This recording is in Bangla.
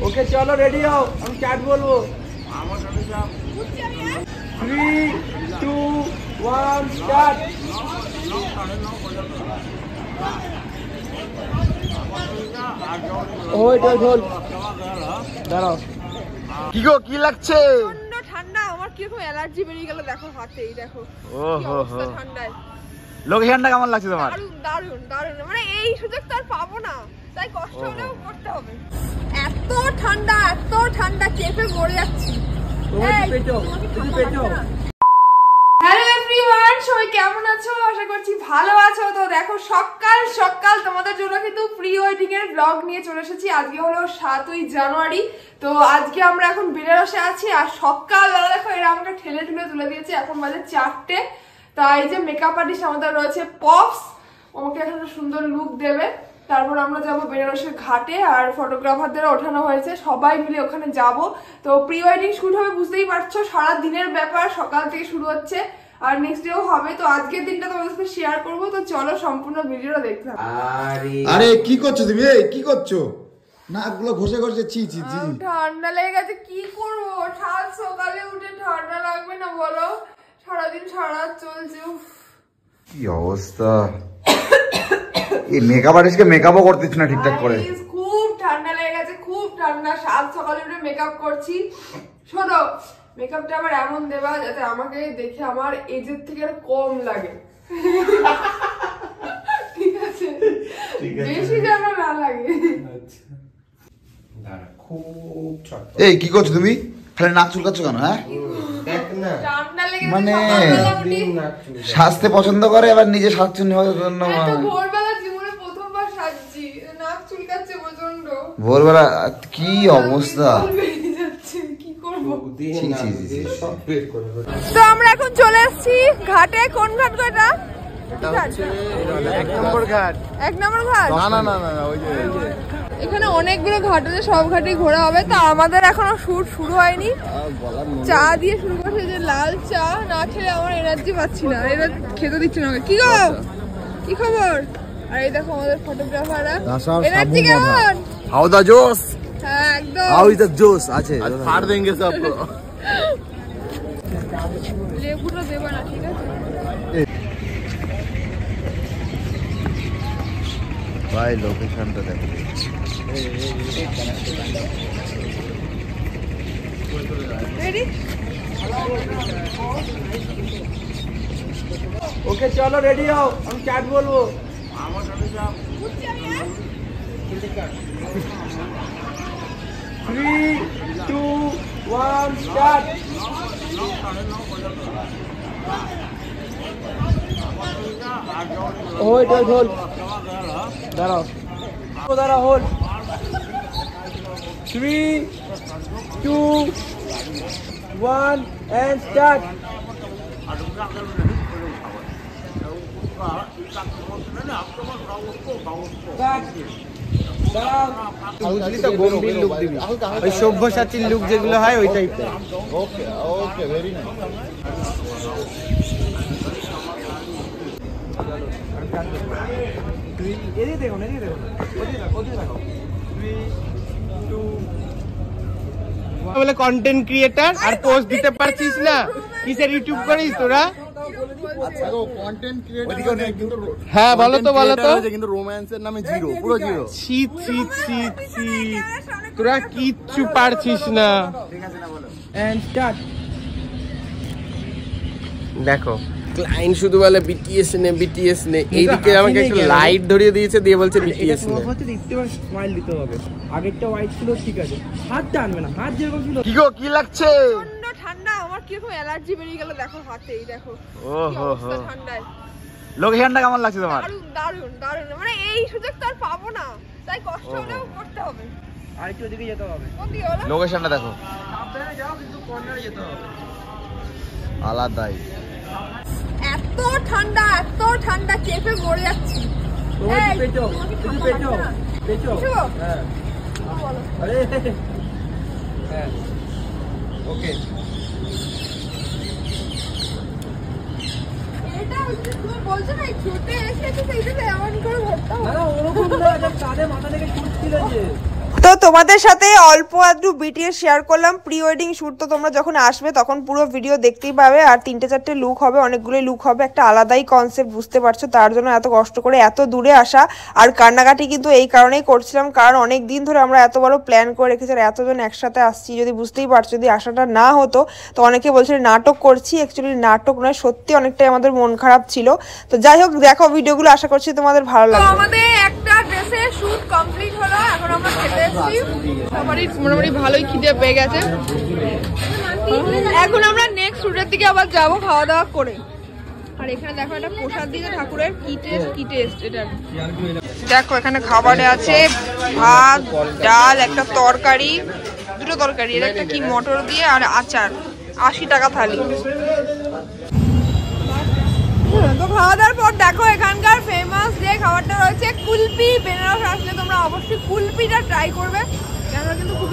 ओके चलो रेडी हो, हम चैट बोलबो। 3, 2, 1 स्टार्ट। ওই ঢোল দাঁড়াও। কি গো কি লাগছে? ঠান্ডা ঠান্ডা, আমার কিরকম অ্যালার্জি বেরিয়ে গেল দেখো হাতেই, দেখো ওহো ঠান্ডায়। লোকেশনটা কেমন লাগছে তোমার? দারুণ দারুণ, মানে এই সুযোগ তো আর পাবো না, তাই কষ্ট হলেও করতে হবে। এত ঠান্ডা চেপে মরে যাচ্ছি। হ্যালো এভরিওয়ান, সবাই কেমন আছো? আশা করছি ভালো আছো। তো দেখো সকাল সকাল তোমাদের জন্য কিন্তু প্রি ওয়েডিং এর ব্লগ নিয়ে চলে এসেছি। আজকে হলো 7ই জানুয়ারি। তো আজকে আমরা এখন বেনারসে আছি, আর সকালবেলা দেখো এরা আমাকে ঠেলে তুলে দিয়েছে। এখন বাজে 4টে। তাই যে মেকআপ আর্টিস্ট আমাদের রয়েছে পপস, আমাকে একটা সুন্দর লুক দেবে। তারপর আমরা যাবো বেনারসের ঘাটে, আর ফটোগ্রাফারদের ওঠানো হয়েছে, সবাই মিলে ওখানে যাব। তো প্রি ওয়েডিং শুট হবে, বুঝতেই পারছো সারা দিনের ব্যাপার, সকাল থেকে শুরু হচ্ছে আর নেক্সট ডেও হবে। তো আজকের দিনটা তোমাদের সাথে শেয়ার করবো, তো চলো সম্পূর্ণ ভিডিওটা দেখতে হবে। আরে কি করছো তুমি? এই কি করছো? নাকগুলো ঘষে ঘষে ছি ছি ছি। ঠান্ডা লেগে গেছে, কি করবো? সাত সকালে উঠে ঠান্ডা লাগবে না বলো? সারাদিন সারা চলছে। কি অবস্থা! এই মেকআপ আর্টিস্টকে মেকআপও করতেছ না ঠিকঠাক করে। খুব ঠান্ডা লেগে গেছে, খুব ঠান্ডা। সাত সকালে উঠে মেকআপ করছি। শোনো, মেকআপটা আবার এমন দেবা যাতে আমাকে দেখে আমার এজের থেকে আর কম লাগে। ঠিক আছে, বেশি যেন না লাগে। এই কি করছো তুমি? খালি নাক চুলকাচ্ছ কেন? হ্যাঁ, ঠান্ডা লেগে মানে সাজতে পছন্দ করে, আবার নিজে সাজছেন জন্য। ভোরবেলা জীবনে প্রথমবার সাজছি, নাক চুলকাচ্ছে প্রচন্ড। ভোরবেলা কি অবস্থা! তো আমরা এখন চলে এসেছি ঘাটে। কোন ঘাট গো এটা? এক নম্বর ঘাট। এক নম্বর ঘাট? না ওই যে এখানে অনেকগুলো ঘাট আছে, সব ঘাটেই ঘোরা হবে। তো আমাদের এখনো শুট শুরু হয়নি। চা দিয়ে শুরু করছে, যে লাল চা না খেলে আমার এনার্জি পাচ্ছি না, এরা খেতে দিচ্ছে না। কি গো কি খবর? আর এই দেখো আমাদের ফটোগ্রাফাররা, এনার্জি কেমন? হাউ দা জোস? হ্যাঁ একদম হাউ ইজ দা জোস আছে, ফাড় দেंगे सबको। লেবুটা দেবা না, ঠিক আছে? ভাই লোকেশনটা দেখো। রেডি? ओके चलो रेडी हो, हम चैट बोलबो। 3, 2, 1 स्टार्ट। ওই ঢোল দাঁড়াও হোল। 3, 2, 1 and start। গম্ভীর লুক দিবি, ওই সভ্যসাচীর লুক যেগুলো হয় ওই টাইপের। Okay okay, very nice. এদিকে দেখো ওদিকে দেখো। 3, 2, 1। বলে কন্টেন্ট ক্রিয়েটর আর পোস্ট দিতে পারছিস না, কিসের ইউটিউব করিস তোরা? আচ্ছা গো, কন্টেন্ট ক্রিয়েটর কিন্তু হ্যাঁ বলো তো কিন্তু রোম্যান্সের নামে জিরো, পুরো জিরো। ছি তোরা কিচ্ছু পারছিস না। And start. দেখো ক্লায়েন্ট শুধু বলে বিটিএস নে, এইদিকে আমাকে একটু লাইট ধরিয়ে দিয়েছে, দিয়ে বলছে বিটিএস নে। একটু স্মাইল দিতে হবে। আগেরটা হোয়াইট ছিল, ঠিক আছে, হাত টানবে না, হাত যেরকম ছিল। কি গো কি লাগছে? ঠান্ডা, আমার কিরকম অ্যালার্জি বেরিয়ে গেল দেখো হাতেই, দেখো ঠান্ডায়। লোকেশনটা কেমন লাগছে তোমার? দারুণ, মানে এই সুযোগ তো আর পাবো না, তাই কষ্ট হলেও করতে হবে। আর একটু ওদিকে যেতে হবে। কোন দিকে হলো? লোকেশনটা দেখো, সাবধানে যাও, কিন্তু কর্নারে যেতে হবে। আলাদাই। এত ঠান্ডা চেপে মরে যাচ্ছি। পেটো হ্যাঁ বলো। আরে হ্যাঁ ওকে। এটা তুমি বলছো না ছুটে এসে সেইটাতে এমন করে ধরতে হবে। না ওরকম না, তাদের মাথা থেকে ছুটছিল যে তো তোমাদের সাথে অল্প আধটু বিটিএস শেয়ার করলাম। প্রি ওয়েডিং শ্যুট তো তোমরা যখন আসবে তখন পুরো ভিডিও দেখতেই পাবে। আর 3-4টে লুক হবে, অনেকগুলো লুক হবে, একটা আলাদাই কনসেপ্ট, বুঝতে পারছো। তার জন্য এত কষ্ট করে এত দূরে আসা। আর কান্নাকাটি কিন্তু এই কারণেই করছিলাম, কারণ অনেক দিন ধরে আমরা এত বড় প্ল্যান করে রেখেছি আর এতজন একসাথে আসছি। যদি বুঝতেই পারছো, যদি আসাটা না হতো তো অনেকে বলছিল নাটক করছি, অ্যাকচুয়ালি নাটক নয়, সত্যি অনেকটাই আমাদের মন খারাপ ছিল। তো যাই হোক, দেখো ভিডিওগুলো, আশা করছি তোমাদের ভালো লাগবে। আমাদের একটা ড্রেসের শুট কমপ্লিট হলো, এখন আমরা খেতে এসেছি। সবারই মোটামুটি ভালোই খিদে পেয়ে গেছে। এখন আমরা নেক্সট শুটের দিকে আবার যাবো খাওয়া দাওয়া করে। আর এখানে দেখো একটা প্রসাদ দিয়েছে ঠাকুরের, কি টেস্ট এটা দেখো। এখানে খাবারে আছে ভাত, ডাল, একটা তরকারি, দুটো তরকারি, এর একটা কি মটর দিয়ে আর আচার। 80 টাকা থালি। তো খাওয়া দাওয়ার পর দেখো এখানকার ফেমাস যে খাবারটা রয়েছে কুলপি। বেনারস আসলে তোমরা অবশ্যই কুলপিটা ট্রাই করবে, কেন কিন্তু খুব